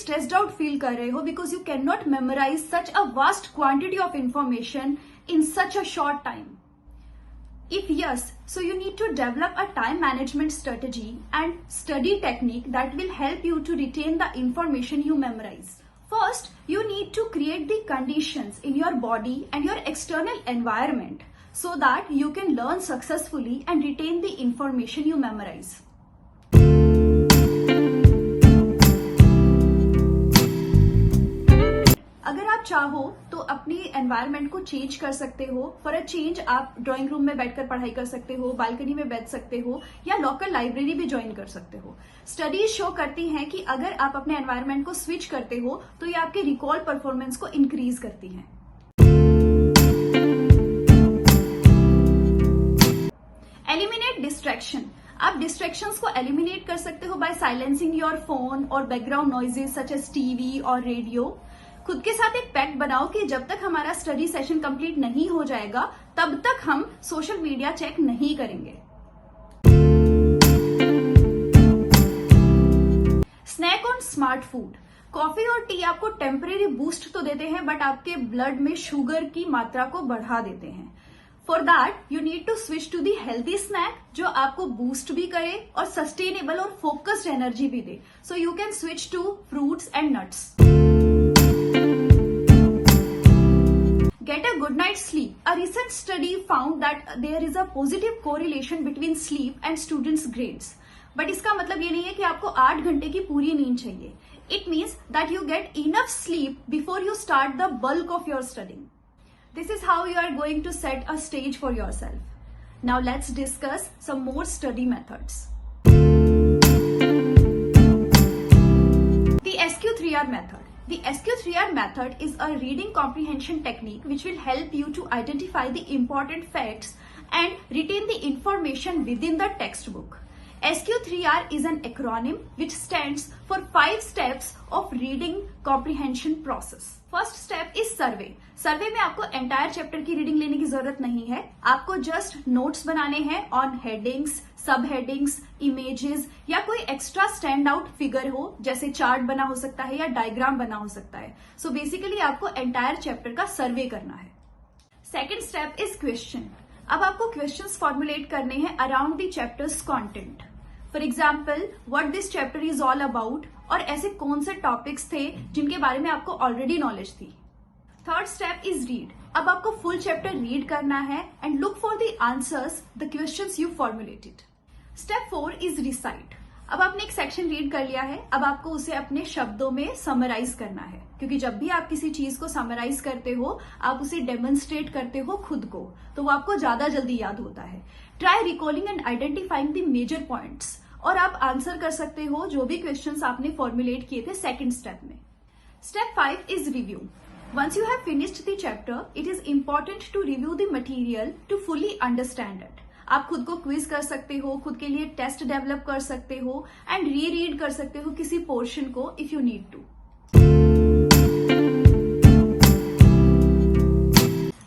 Stressed out feel कर रहे हो because you can not memorize such a vast quantity of information in such a short time? If yes, so you need to develop a time management strategy and study technique that will help you to retain the information you memorize. First, you need to create the conditions in your body and your external environment so that you can learn successfully and retain the information you memorize. अगर आप चाहो तो अपनी environment को change कर सकते हो. For a change आप ड्राइंग रूम में बैठकर पढ़ाई कर सकते हो, बालकनी में बैठ सकते हो या लोकल लाइब्रेरी भी ज्वाइन कर सकते हो. स्टडीज शो करती हैं कि अगर आप अपने एनवायरनमेंट को स्विच करते हो तो ये आपके रिकॉल परफॉर्मेंस को इंक्रीज करती हैं. Eliminate distraction. आप डिस्ट्रैक्शंस को एलिमिनेट कर सकते हो बाय साइलेंसिंग योर फोन और background noises such as TV और रेडियो. खुद के साथ एक पैक्ट बनाओ कि जब तक हमारा स्टडी सेशन कंप्लीट नहीं हो जाएगा तब तक हम सोशल मीडिया चेक नहीं करेंगे. Snack on smart food. Coffee और टी आपको टेम्परेरी बूस्ट तो देते हैं बट आपके ब्लड में शुगर की मात्रा को बढ़ा देते हैं. For that you need to switch to the healthy snack जो आपको बूस्ट भी करे और सस्टेनेबल और फोकस्ड एनर्जी भी दे. So you can switch to fruits and nuts. Get a good night's sleep. A recent study found that there is a positive correlation between sleep and students' grades. But इसका मतलब ये नहीं है कि आपको 8 घंटे की पूरी नींद चाहिए. It means that you get enough sleep before you start the bulk of your studying. This is how you are going to set a stage for yourself. Now let's discuss some more study methods. The SQ3R method. The SQ3R method is a reading comprehension technique which will help you to identify the important facts and retain the information within the textbook. SQ3R is an acronym which stands for 5 steps of reading comprehension process. First step is survey. सर्वे में आपको entire chapter की reading लेने की जरूरत नहीं है. आपको just notes बनाने हैं ऑन हेडिंग्स, सब हेडिंग्स, इमेजेस या कोई एक्स्ट्रा स्टैंड आउट फिगर हो जैसे चार्ट बना हो सकता है या डायग्राम बना हो सकता है. सो बेसिकली आपको एंटायर चैप्टर का सर्वे करना है. Second step is question. अब आपको क्वेश्चंस फॉर्मुलेट करने हैं around the chapters content. For example what this chapter is all about और ऐसे कौन से टॉपिक्स थे जिनके बारे में आपको ऑलरेडी नॉलेज थी. Third step is read. अब आपको फुल चैप्टर रीड करना है and look for the answers the questions you formulated. Step 4 is recite. अब आपने एक सेक्शन रीड कर लिया है, अब आपको उसे अपने शब्दों में समराइज करना है क्योंकि जब भी आप किसी चीज को समराइज करते हो आप उसे डेमोन्स्ट्रेट करते हो खुद को तो वो आपको ज्यादा जल्दी याद होता है. Try recalling and identifying the major points और आप आंसर कर सकते हो जो भी क्वेश्चंस आपने फॉर्मुलेट किए थे सेकेंड स्टेप में. Step 5 is review. Once you have finished the chapter, it is important to review the material to fully understand it. आप खुद को क्विज कर सकते हो, खुद के लिए टेस्ट डेवलप कर सकते हो एंड रीड कर सकते हो किसी पोर्शन को if you need to.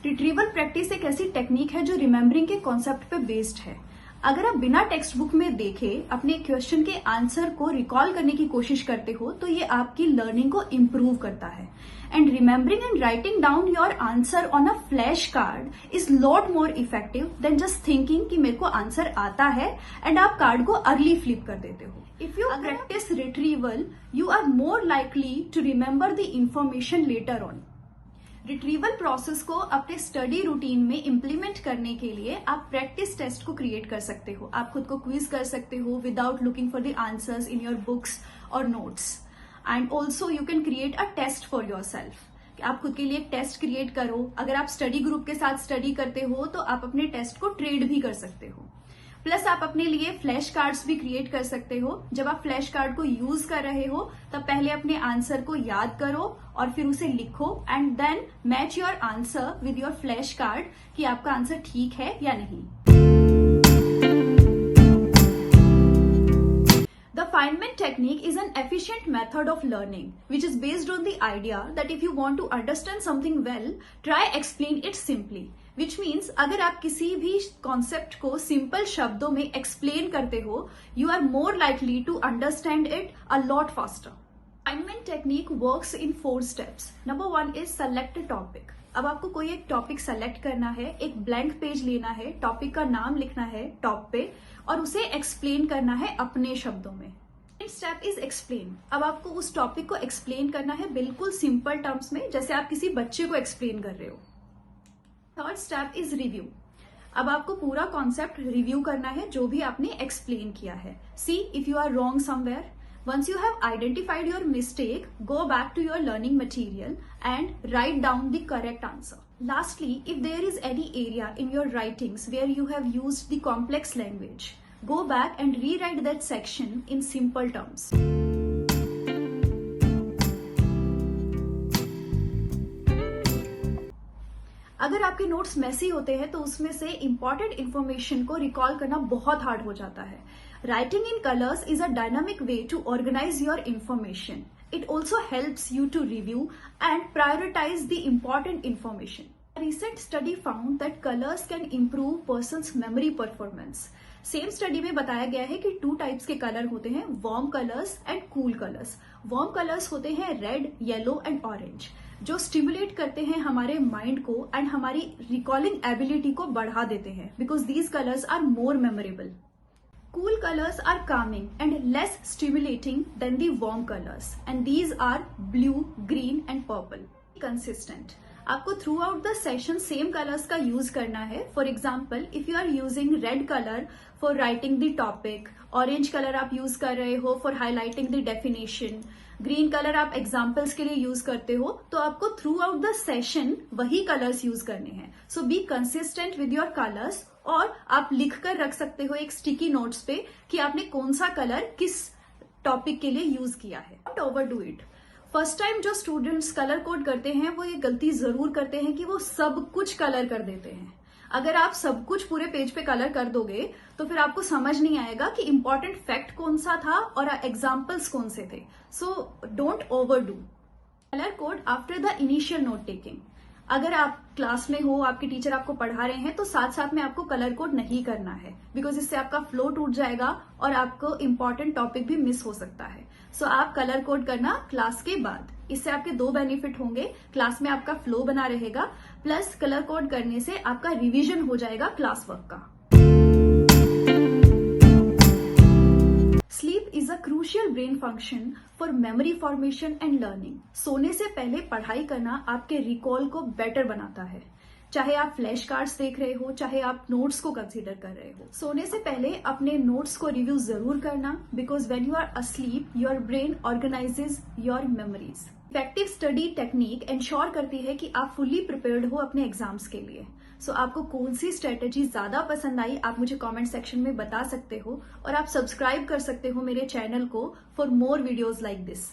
Retrieval practice एक ऐसी टेक्निक है जो रिमेम्बरिंग के कॉन्सेप्ट पे बेस्ड है. अगर आप बिना टेक्स्ट बुक में देखे अपने क्वेश्चन के आंसर को रिकॉल करने की कोशिश करते हो तो ये आपकी लर्निंग को इम्प्रूव करता है. And remembering and writing down your answer on a flash card is lot more effective than just thinking कि मेरे को आंसर आता है एंड आप कार्ड को अर्ली फ्लिप कर देते हो. If you practice retrieval you are more likely to remember the information later on. Retrieval process को अपने स्टडी रूटीन में इम्प्लीमेंट करने के लिए आप प्रैक्टिस टेस्ट को क्रिएट कर सकते हो. आप खुद को क्विज कर सकते हो without looking for the answers in your books और notes. And also you can create a test for yourself. आप खुद के लिए एक टेस्ट क्रिएट करो. अगर आप स्टडी ग्रुप के साथ स्टडी करते हो तो आप अपने टेस्ट को ट्रेड भी कर सकते हो. प्लस आप अपने लिए फ्लैश कार्ड्स भी क्रिएट कर सकते हो. जब आप फ्लैश कार्ड को यूज कर रहे हो तब पहले अपने आंसर को याद करो और फिर उसे लिखो and then match your answer with your flash card कि आपका आंसर ठीक है या नहीं. The Feynman technique is an efficient method of learning which is based on the idea that if you want to understand something well, try explain it simply. Which means अगर आप किसी भी कॉन्सेप्ट को simple शब्दों में explain करते हो, you are more likely to understand it a lot faster. Assignment technique works in 4 steps. Number 1 is select a topic. अब आपको कोई एक टॉपिक सेलेक्ट करना है, एक ब्लैंक पेज लेना है, टॉपिक का नाम लिखना है टॉप पे और उसे एक्सप्लेन करना है अपने शब्दों में. Step is explain. अब आपको उस टॉपिक को एक्सप्लेन करना है बिल्कुल सिंपल टर्म्स में, जैसे आप किसी बच्चे को एक्सप्लेन कर रहे हो. Third step is review. अब आपको पूरा कॉन्सेप्ट रिव्यू करना है जो भी आपने एक्सप्लेन किया है. See if you are wrong somewhere. Once you have identified your mistake, go back to your learning material and write down the correct answer. Lastly, if there is any area in your writings where you have used the complex language, go back and rewrite that section in simple terms. अगर आपके notes Massey होते हैं तो उसमें से important information को recall करना बहुत हार्ड हो जाता है. Writing in colors is a dynamic way to organize your information. It also helps you to review and prioritize the important information. A recent study found that colors can improve person's memory performance. Same study में बताया गया है कि 2 types के colour होते हैं, warm colours and cool colours. Warm colours होते हैं रेड, येलो एंड ऑरेंज, जो स्टिमुलेट करते हैं हमारे माइंड को एंड हमारी रिकॉलिंग एबिलिटी को बढ़ा देते हैं, because these colours are more memorable. Cool colors are calming and less stimulating than the warm colors, and these are blue, green and purple. Consistent. आपको throughout the session same colours का use करना है. For example, if you are using red colour for writing the topic, orange colour आप use कर रहे हो for highlighting the definition, green colour आप examples के लिए यूज करते हो, तो आपको थ्रू आउट द सेशन वही कलर्स यूज करने हैं. So be consistent with your colours. और आप लिख कर रख सकते हो एक स्टिकी नोट्स पे कि आपने कौन सा कलर किस टॉपिक के लिए यूज किया है. Don't overdo it. First time जो स्टूडेंट्स कलर कोड करते हैं वो ये गलती जरूर करते हैं कि वो सब कुछ कलर कर देते हैं. अगर आप सब कुछ पूरे पेज पे कलर कर दोगे तो फिर आपको समझ नहीं आएगा कि इंपॉर्टेंट फैक्ट कौन सा था और एग्जाम्पल्स कौन से थे. So don't overdo. Colour code after the initial note taking. अगर आप क्लास में हो, आपके टीचर आपको पढ़ा रहे हैं, तो साथ साथ में आपको कलर कोड नहीं करना है, बिकॉज इससे आपका फ्लो टूट जाएगा और आपको इंपॉर्टेंट टॉपिक भी मिस हो सकता है. सो आप कलर कोड करना क्लास के बाद. इससे आपके 2 बेनिफिट होंगे. क्लास में आपका फ्लो बना रहेगा, प्लस कलर कोड करने से आपका रिवीजन हो जाएगा क्लास वर्क का. Sleep is a crucial brain function for memory formation and learning. सोने से पहले पढ़ाई करना आपके रिकॉल को बेटर बनाता है. चाहे आप फ्लैश कार्ड्स देख रहे हो, चाहे आप नोट्स को कंसीडर कर रहे हो, सोने से पहले अपने नोट्स को रिव्यू जरूर करना, because when you are asleep your brain organises your memories. Effective study technique ensure करती है कि आप फुल्ली प्रिपेयर्ड हो अपने एग्जाम्स के लिए. सो आपको कौन सी स्ट्रेटेजी ज्यादा पसंद आई आप मुझे कमेंट सेक्शन में बता सकते हो, और आप सब्सक्राइब कर सकते हो मेरे चैनल को for more videos like this.